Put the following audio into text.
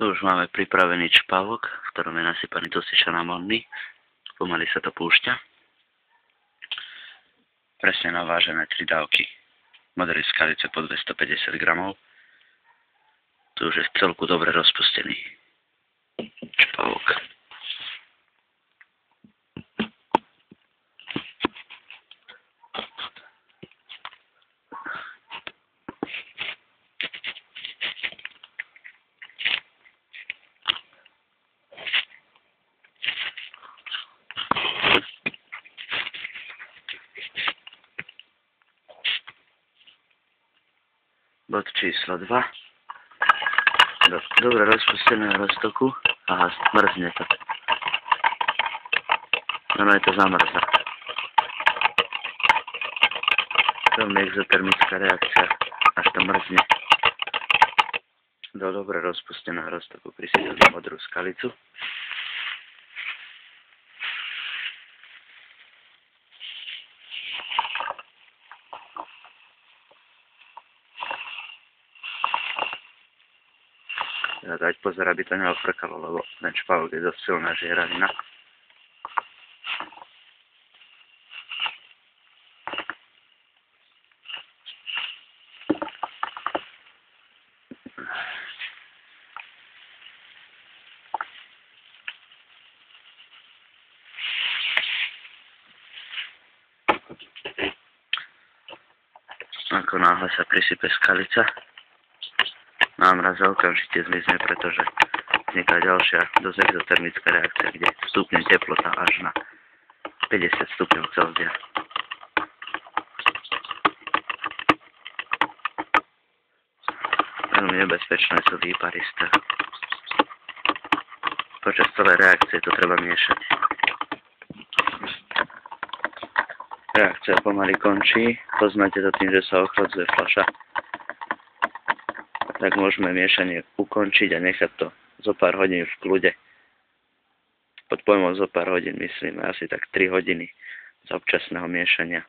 Tu už máme pripravený čpavok, v ktorom je nasypaný dusičan amonný. Pomaly sa to púšťa. Presne navážené 3 dávky modrej skalice po 250 gramov. Tu už je v celku dobre rozpustený čpavok. Bod číslo 2. Dobre rozpustené na roztoku. Aha, mrzne to. No je to zamrzá. Veľmi exotermická reakcia, až to mrzne. Do dobre rozpusteného roztoku prisypem modrú skalicu. Dať pozor, aby to neofrkalo, lebo ten čpavok je dosť silná žieravina. Ako náhle sa prisype skalica, námraz okamžite zmizne, pretože vzniká ďalšia dosť exotermická reakcia, kde vstupne teplota až na 50 stupňov Celzia. Veľmi nebezpečné sú výparisté. Počas celej reakcie to treba miešať. Reakcia pomaly končí. Poznáte to tým, že sa ochladzuje fľaša. Tak môžeme miešanie ukončiť a nechať to zo pár hodín v kľude. Pod pojmom zo pár hodín myslíme asi tak 3 hodiny z občasného miešania.